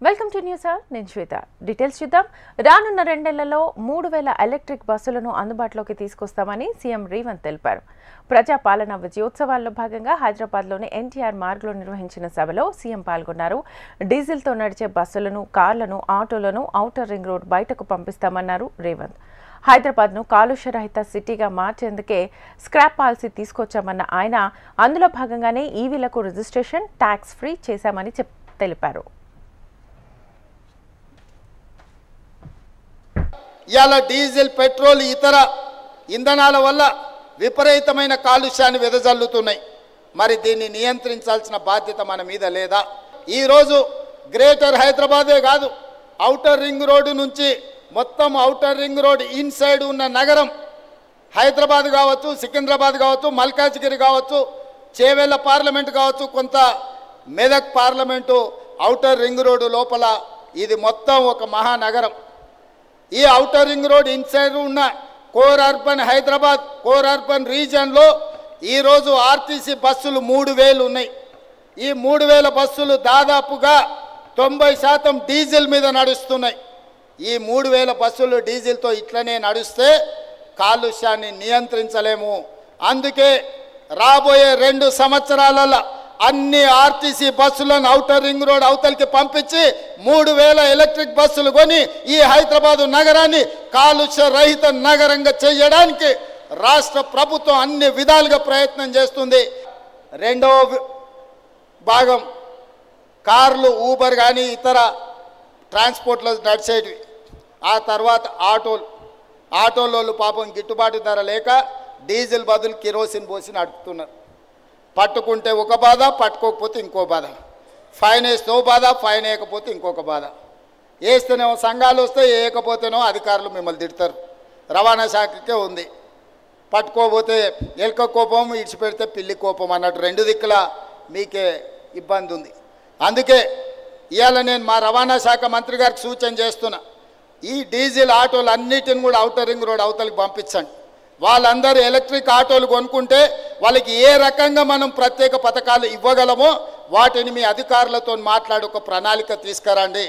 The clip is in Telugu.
Welcome to news hour. నేను శ్వేత. డీటెయిల్స్ చూద్దాం. రానున్న 2 నెలల్లో 3000 ఎలక్ట్రిక్ బస్సులను అందుబాటులోకి తీసుకొస్తామని సీఎం రేవంత్ తెలిపారు. ప్రజాపాలన విజయోత్సవాల్లో భాగంగా హైదరాబాద్లోని ఎన్టీఆర్ మార్గ్లో నిర్వహించిన సభలో సీఎం పాల్గొన్నారు. డీజిల్తో నడిచే బస్సులను, కార్లను, ఆటోలను ఔటర్ రింగ్ రోడ్ బయటకు పంపిస్తామన్నారు రేవంత్. హైదరాబాద్ను కాలుష్యరహిత సిటీగా మార్చేందుకే స్క్రాప్ పాలసీ తీసుకొచ్చామన్న ఆయన అందులో భాగంగానే ఈవీలకు రిజిస్ట్రేషన్, ట్యాక్స్ ఫ్రీ చేశామని తెలిపారు. ఇవాళ డీజిల్, పెట్రోల్, ఇతర ఇంధనాల వల్ల విపరీతమైన కాలుష్యాన్ని వెదజల్లుతున్నాయి. మరి దీన్ని నియంత్రించాల్సిన బాధ్యత మన మీద లేదా? ఈరోజు గ్రేటర్ హైదరాబాదే కాదు, ఔటర్ రింగ్ రోడ్డు నుంచి మొత్తం ఔటర్ రింగ్ రోడ్ ఇన్సైడ్ ఉన్న నగరం హైదరాబాద్ కావచ్చు, సికింద్రాబాద్ కావచ్చు, మల్కాజ్గిరి కావచ్చు, చేవెళ్ళ పార్లమెంటు కావచ్చు, కొంత Medak parliament outer ring road లోపల ఇది మొత్తం ఒక మహానగరం. ఈ ఔటర్ రింగ్ రోడ్ ఇన్సైడ్ ఉన్న core urban Hyderabad, core urban రీజియన్లో ఈరోజు ఆర్టీసీ బస్సులు 3000 ఉన్నాయి. ఈ 3000 బస్సులు దాదాపుగా 90% డీజిల్ మీద నడుస్తున్నాయి. ఈ 3000 బస్సులు డీజిల్తో ఇట్లనే నడుస్తే కాలుష్యాన్ని నియంత్రించలేము. అందుకే రాబోయే 2 సంవత్సరాలలో అన్ని ఆర్టీసీ బస్సులను ఔటర్ రింగ్ రోడ్ అవతలికి పంపించి 3000 ఎలక్ట్రిక్ బస్సులు కొని ఈ హైదరాబాదు నగరాన్ని కాలుష్య రహిత నగరంగా చేయడానికి రాష్ట్ర ప్రభుత్వం అన్ని విధాలుగా ప్రయత్నం చేస్తుంది. రెండవ భాగం కార్లు, ఊబర్ కానీ ఇతర ట్రాన్స్పోర్ట్లో నడిచేటివి. ఆ తర్వాత ఆటోలోళ్ళు పాపం గిట్టుబాటు ధర లేక డీజిల్ బదులు కిరోసిన్ పోసి నడుపుతున్నారు. పట్టుకుంటే ఒక బాధ, పట్టుకోకపోతే ఇంకో బాధ. ఫైన్ వేస్తే బాధ, ఫైన్ వేయకపోతే ఇంకొక బాధ. వేస్తేనేమో సంఘాలు వస్తే, వేయకపోతేనో అధికారులు మిమ్మల్ని తిడతారు. రవాణా శాఖకే ఉంది. పట్టుకోకపోతే ఎలక కోపం, ఇడిచిపెడితే పిల్లి కోపం అన్నట్టు 2 దిక్కులా మీకే ఇబ్బంది ఉంది. అందుకే ఇవాళ నేను మా రవాణా శాఖ మంత్రి గారికి సూచన చేస్తున్నా, ఈ డీజిల్ ఆటోలు అన్నిటిని కూడా ఔటర్ రింగ్ రోడ్ అవతలికి పంపించండి. వాళ్ళందరూ ఎలక్ట్రిక్ ఆటోలు కొనుక్కుంటే వాళ్ళకి ఏ రకంగా మనం ప్రత్యేక పథకాలు ఇవ్వగలమో వాటిని మీ అధికారులతో మాట్లాడి ఒక ప్రణాళిక తీసుకురండి.